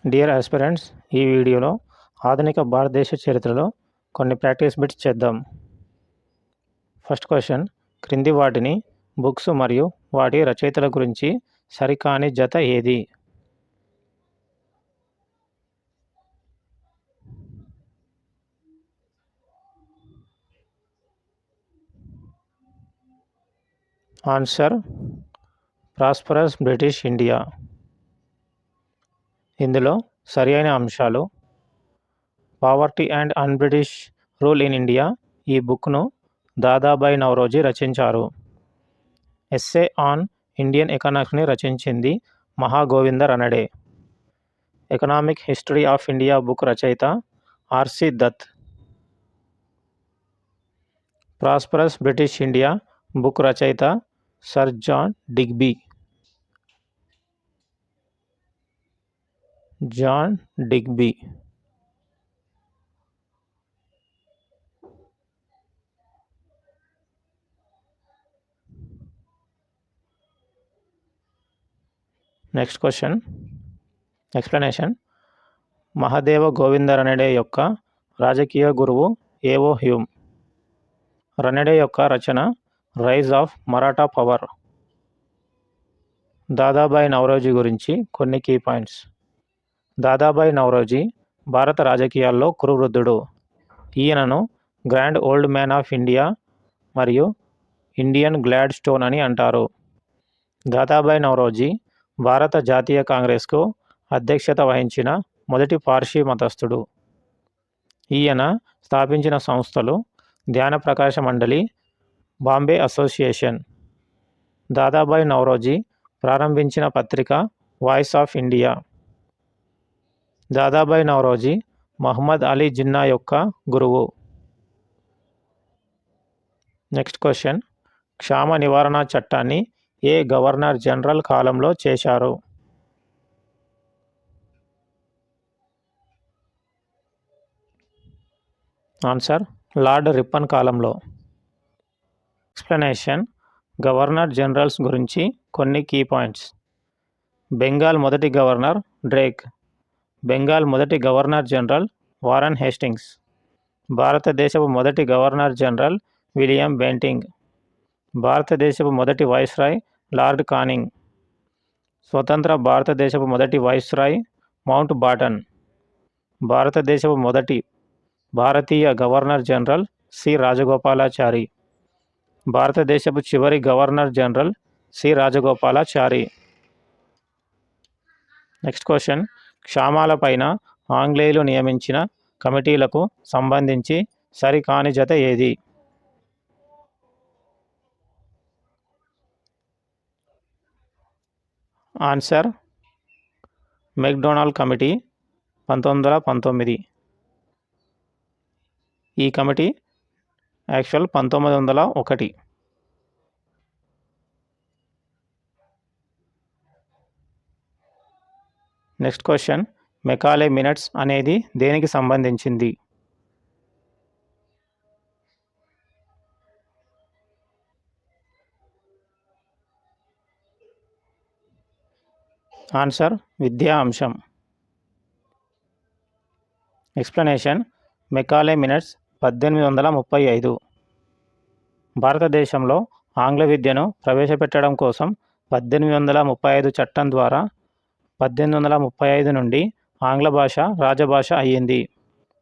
Dear aspirants, ఈ వీడియోలో ఆధునిక భారతదేశ చరిత్రలో కొన్ని ప్రాక్టీస్ బిట్స్ చేద్దాం. ఫస్ట్ క్వశ్చన్, క్రింది వాటిని బుక్స్ మరియు వాటి రచయితల గురించి సరికాని జత ఏది? Answer, prosperous British India. ఇందులో సరి అయిన అంశాలు: poverty and un British rule in India. ఈ బుక్ను దాదాబాయి నౌరోజీ రచించారు. ఎస్సే ఆన్ ఇండియన్ ఎకనామిక్స్ని రచించింది Mahagovinda Ranade. Economic history of India book రచయిత RC Dutt. Prosperous British India book రచయిత sir John Digby. John Digby. Next question, explanation. Mahadeva Govinda Ranade యొక్క రాజకీయ గురువు ఏవో హ్యూమ్. రనడే యొక్క రచన rise of Maratha power. Dadabhai Naoroji గురించి కొన్ని కీ పాయింట్స్. దాదాబాయి నౌరోజీ భారత రాజకీయాల్లో కురువృద్ధుడు. ఈయనను grand old man of India మరియు ఇండియన్ గ్లాడ్ స్టోన్ అని అంటారు. దాదాబాయి నౌరోజీ భారత జాతీయ కాంగ్రెస్కు అధ్యక్షత వహించిన మొదటి పార్సీ మతస్థుడు. ఈయన స్థాపించిన సంస్థలు ధ్యాన ప్రకాశ మండలి, బాంబే అసోసియేషన్. దాదాబాయి నౌరోజీ ప్రారంభించిన పత్రిక Voice of India. Dadabhai Naoroji Muhammad Ali Jinnah యొక్క గురువు. నెక్స్ట్ క్వశ్చన్, క్షామ నివారణ చట్టాన్ని ఏ గవర్నర్ జనరల్ కాలంలో చేశారు? ఆన్సర్, లార్డ్ రిప్పన్ కాలంలో. ఎక్స్ప్లెనేషన్. గవర్నర్ జనరల్స్ గురించి కొన్ని కీ పాయింట్స్. బెంగాల్ మొదటి గవర్నర్ డ్రేక్. బెంగాల్ మొదటి గవర్నర్ జనరల్ వారన్ హేస్టింగ్స్. భారతదేశపు మొదటి గవర్నర్ జనరల్ విలియం బెంటింగ్. భారతదేశపు మొదటి వైస్రాయ్ లార్డ్ కానింగ్. స్వతంత్ర భారతదేశపు మొదటి వైస్రాయ్ మౌంట్ బాటన్. భారతదేశపు మొదటి భారతీయ గవర్నర్ జనరల్ సి రాజగోపాలాచారి. భారతదేశపు చివరి governor general C Rajagopalachari. Next question, క్షామాలపైన ఆంగ్లేయులు నియమించిన కమిటీలకు సంబంధించి సరికాని జత ఏది? ఆన్సర్, మెక్డొనాల్డ్ కమిటీ 1919. ఈ కమిటీ actual 1901. Next question, Macaulay minutes అనేది దేనికి సంబంధించింది? ఆన్సర్, విద్యా అంశం. ఎక్స్ప్లెనేషన్. Macaulay minutes 1835. భారతదేశంలో ఆంగ్ల విద్యను ప్రవేశపెట్టడం కోసం 1835 చట్టం ద్వారా 1835 నుండి ఆంగ్ల భాష రాజభాష అయ్యింది.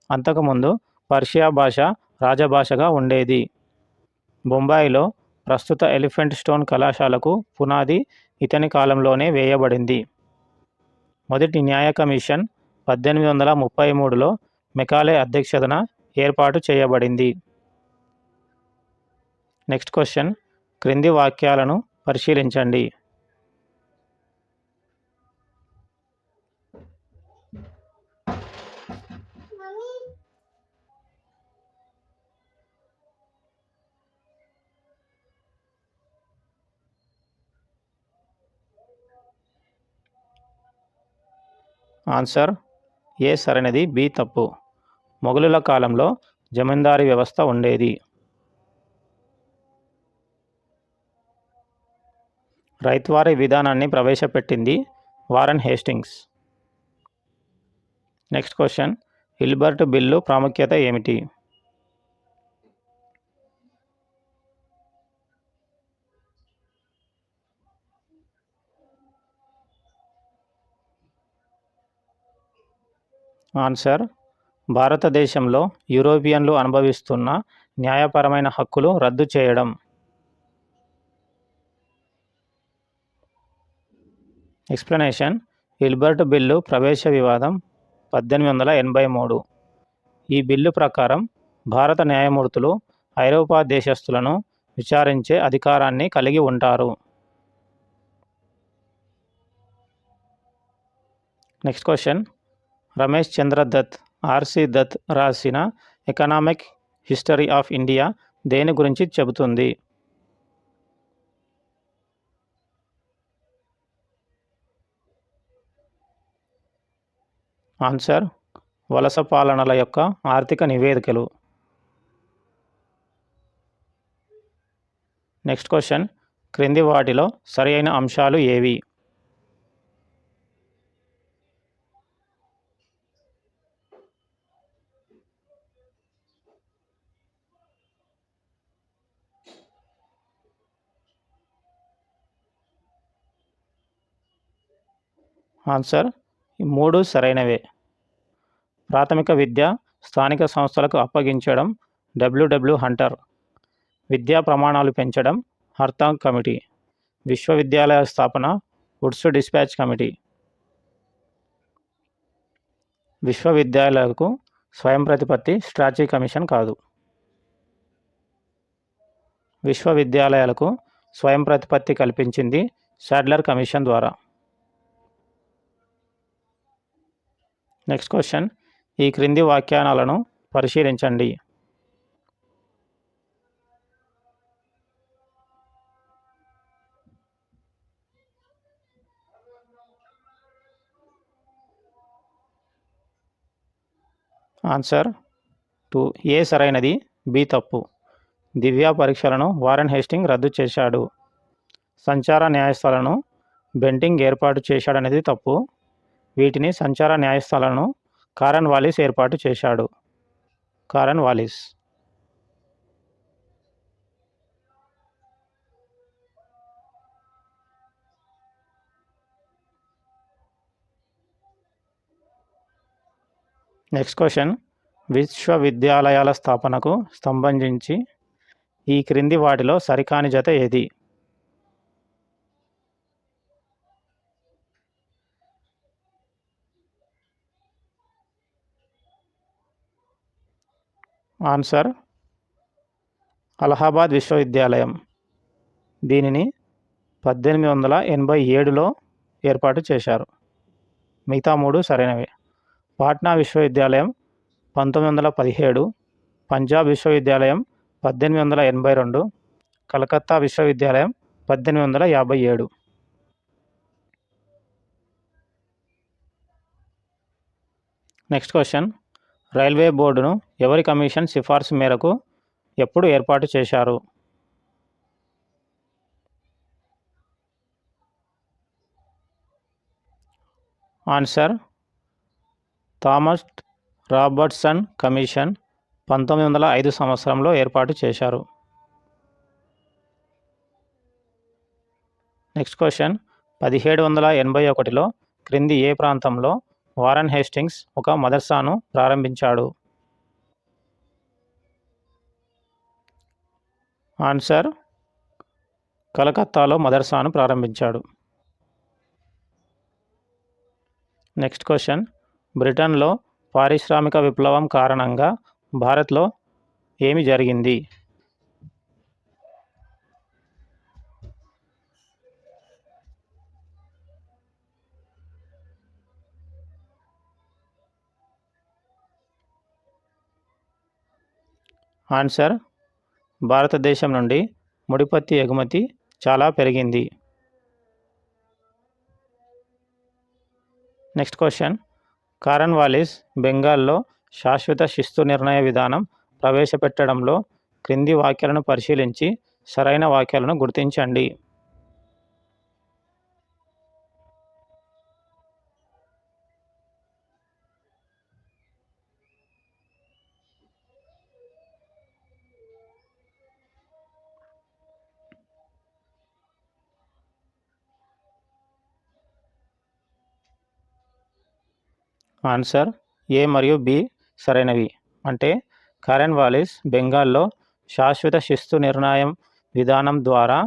అంతకుముందు పర్షియా భాష రాజభాషగా ఉండేది. బొంబాయిలో ప్రస్తుత ఎలిఫెంట్ స్టోన్ కళాశాలకు పునాది ఇతని కాలంలోనే వేయబడింది. మొదటి న్యాయ కమిషన్ 1833లో మెకాలే అధ్యక్షతన ఏర్పాటు చేయబడింది. నెక్స్ట్ క్వశ్చన్, క్రింది వాక్యాలను పరిశీలించండి. ఆన్సర్, ఏ సరైనది, బి తప్పు. మొఘలుల కాలంలో జమీందారీ వ్యవస్థ ఉండేది. రైత్వారీ విధానాన్ని ప్రవేశపెట్టింది Warren Hastings. Next question, Hilbert bill ప్రాముఖ్యత ఏమిటి? ఆన్సర్, భారతదేశంలో యూరోపియన్లు అనుభవిస్తున్న న్యాయపరమైన హక్కులు రద్దు చేయడం. ఎక్స్ప్లెనేషన్, హిల్బర్ట్ బిల్లు ప్రవేశ వివాదం 1883. ఈ బిల్లు ప్రకారం భారత న్యాయమూర్తులు ఐరోపా దేశస్థులను విచారించే అధికారాన్ని కలిగి ఉంటారు. నెక్స్ట్ క్వశ్చన్, రమేష్ చంద్ర దత్, ఆర్సి దత్ రాసిన ఎకనామిక్ హిస్టరీ ఆఫ్ ఇండియా దేని గురించి చెబుతుంది? ఆన్సర్, వలస పాలనల యొక్క ఆర్థిక నివేదికలు. నెక్స్ట్ క్వశ్చన్, క్రింది వాటిలో సరైన అంశాలు ఏవి? ఆన్సర్, ఈ మూడు సరైనవే. ప్రాథమిక విద్య స్థానిక సంస్థలకు అప్పగించడం డబ్ల్యూడబ్ల్యూ హంటర్. విద్యా ప్రమాణాలు పెంచడం హర్తాంగ్ కమిటీ. విశ్వవిద్యాలయ స్థాపన వుడ్స్ డిస్పాచ్ కమిటీ. విశ్వవిద్యాలయాలకు స్వయం ప్రతిపత్తి స్ట్రాటజీ కమిషన్ కాదు. విశ్వవిద్యాలయాలకు స్వయం ప్రతిపత్తి కల్పించింది సాడ్లర్ కమిషన్ ద్వారా. నెక్స్ట్ క్వశ్చన్, ఈ క్రింది వ్యాఖ్యానాలను పరిశీలించండి. ఆన్సర్ 2, ఏ సరైనది, బి తప్పు. దివ్య పరీక్షలను వారెన్ హేస్టింగ్ రద్దు చేశాడు. సంచార న్యాయస్థానాలను బెంటింగ్ ఏర్పాటు చేశాడనేది తప్పు. వీటిని సంచార న్యాయస్థానాలను కారన్ వాలిస్ ఏర్పాటు చేశాడు. కారన్ వాలిస్. నెక్స్ట్ క్వశ్చన్, విశ్వవిద్యాలయాల స్థాపనకు సంబంధించి ఈ క్రింది వాటిలో సరికాని జత ఏది? ఆన్సర్, అలహాబాద్ విశ్వవిద్యాలయం. దీనిని 1887లో ఏర్పాటు చేశారు. మిగతా మూడు సరైనవే. పాట్నా విశ్వవిద్యాలయం 1917, పంజాబ్ విశ్వవిద్యాలయం 1882, కలకత్తా విశ్వవిద్యాలయం 1857. నెక్స్ట్ క్వశ్చన్, రైల్వే బోర్డును ఎవరి కమిషన్ సిఫార్సు మేరకు ఎప్పుడు ఏర్పాటు చేశారు? ఆన్సర్, థామస్ రాబర్ట్సన్ కమిషన్ 1905 సంవత్సరంలో ఏర్పాటు చేశారు. నెక్స్ట్ క్వశ్చన్, 1781లో క్రింది ఏ ప్రాంతంలో వారెన్ హేస్టింగ్స్ ఒక మదర్సాను ప్రారంభించాడు? ఆన్సర్, కలకత్తాలో మదర్సాను ప్రారంభించాడు. నెక్స్ట్ క్వశ్చన్, బ్రిటన్లో పారిశ్రామిక విప్లవం కారణంగా భారత్లో ఏమి జరిగింది? ఆన్సర్, భారతదేశం నుండి ముడిపత్తి ఎగుమతి చాలా పెరిగింది. నెక్స్ట్ క్వశ్చన్, కారన్ వాలిస్ బెంగాల్లో శాశ్వత శిస్తు నిర్ణయ విధానం ప్రవేశపెట్టడంలో క్రింది వాక్యాలను పరిశీలించి సరైన వాక్యాలను గుర్తించండి. ఆన్సర్ ఏ మరియు బి సరైనవి. అంటే కారెన్ వాలిస్ బెంగాల్లో శాశ్వత శిస్తు నిర్ణయం విధానం ద్వారా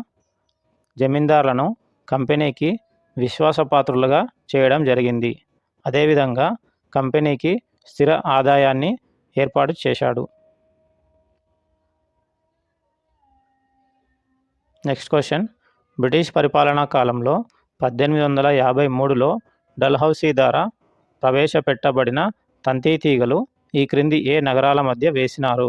జమీందారులను కంపెనీకి విశ్వాసపాత్రులుగా చేయడం జరిగింది. అదేవిధంగా కంపెనీకి స్థిర ఆదాయాన్ని ఏర్పాటు చేశాడు. నెక్స్ట్ క్వశ్చన్, బ్రిటిష్ పరిపాలనా కాలంలో 1853లో డల్హౌసీ ద్వారా ప్రవేశపెట్టబడిన తంతి తీగలు ఈ క్రింది ఏ నగరాల మధ్య వేసినారు?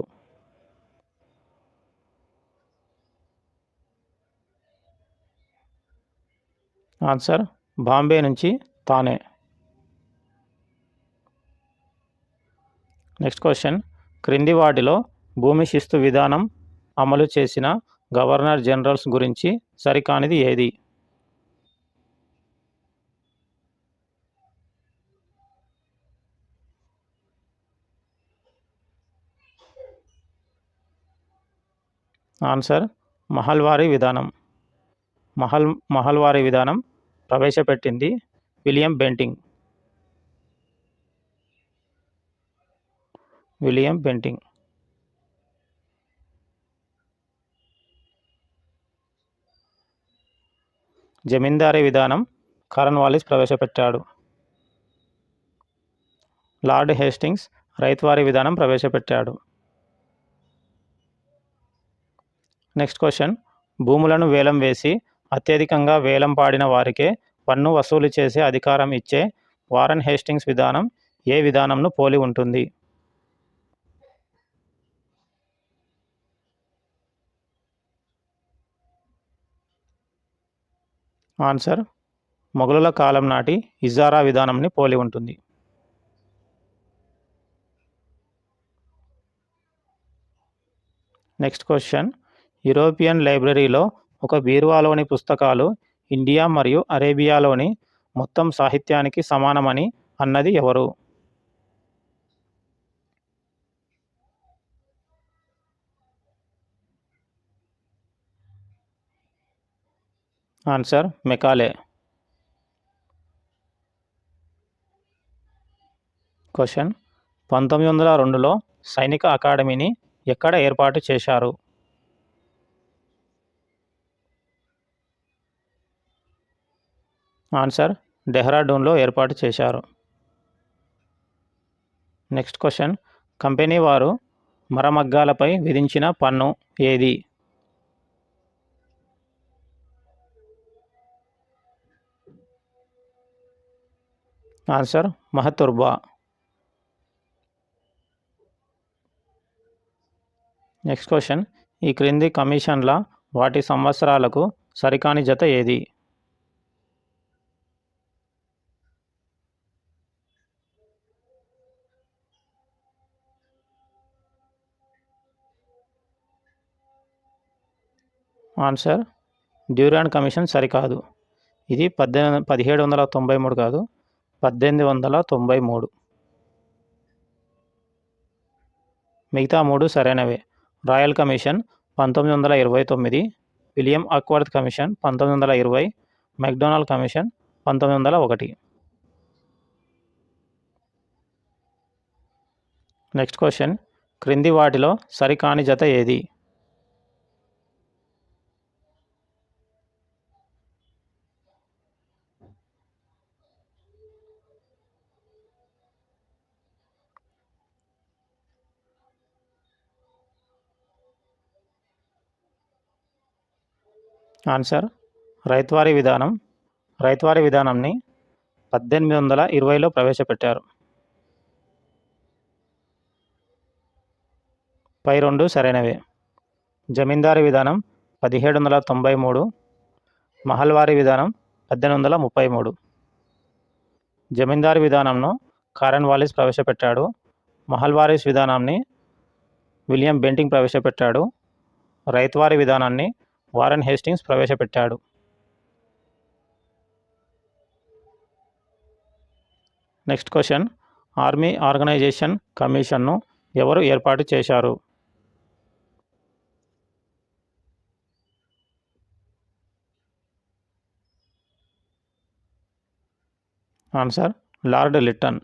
ఆన్సర్ బాంబే నుంచి తానే. నెక్స్ట్ క్వశ్చన్, క్రింది వాటిలో భూమి శిస్తు విధానం అమలు చేసిన గవర్నర్ జనరల్స్ గురించి సరికానిది ఏది? ఆన్సర్ మహల్వారీ విధానం. మహల్వారీ విధానం ప్రవేశపెట్టింది విలియం బెంటింగ్. జమీందారీ విధానం కార్న్వాలిస్ ప్రవేశపెట్టాడు. లార్డ్ హేస్టింగ్స్ రైతువారీ విధానం ప్రవేశపెట్టాడు. నెక్స్ట్ క్వశ్చన్, భూములను వేలం వేసి అత్యధికంగా వేలం పాడిన వారికే పన్ను వసూలు చేసే అధికారం ఇచ్చే వారన్ హేస్టింగ్స్ విధానం ఏ విధానంను పోలి ఉంటుంది? ఆన్సర్ మొఘలుల కాలం నాటి ఇజారా విధానంని పోలి ఉంటుంది. నెక్స్ట్ క్వశ్చన్, యూరోపియన్ లైబ్రరీలో ఒక బీరువాలోని పుస్తకాలు ఇండియా మరియు అరేబియాలోని మొత్తం సాహిత్యానికి సమానమని అన్నది ఎవరు? Answer Macaulay. క్వశ్చన్, 1902లో సైనిక అకాడమీని ఎక్కడ ఏర్పాటు చేశారు? ఆన్సర్ డెహ్రాడూన్లో ఏర్పాటు చేశారు. నెక్స్ట్ క్వశ్చన్, కంపెనీ వారు మరమగ్గాలపై విధించిన పన్ను ఏది? ఆన్సర్ మహతుర్బా. నెక్స్ట్ క్వశ్చన్, ఈ క్రింది కమిషన్ల వాటి సంవత్సరాలకు సరికాని జత ఏది? ఆన్సర్ డ్యూరాండ్ కమిషన్ సరికాదు. ఇది 1793 కాదు, 1893. మిగతా మూడు సరైనవే. Royal commission 1929, William Acworth commission 1920, McDonald commission 1901. Next question, క్రింది వాటిలో సరికాని జత ఏది? ఆన్సర్ రైతువారీ విధానం. రైతువారీ విధానంని 1820లో ప్రవేశపెట్టారు. పై రెండు సరైనవే. జమీందారీ విధానం 1793, మహల్వారీ విధానం 1833. జమీందారీ విధానంను కారెన్ వాలిస్ ప్రవేశపెట్టాడు. మహల్వారీస్ విధానాన్ని విలియం బెంటింగ్ ప్రవేశపెట్టాడు. రైతువారీ విధానాన్ని వారన్ హేస్టింగ్స్ ప్రవేశపెట్టాడు. నెక్స్ట్ క్వశ్చన్, ఆర్మీ ఆర్గనైజేషన్ కమిషన్ను ఎవరు ఏర్పాటు చేశారు? Answer Lord Lytton.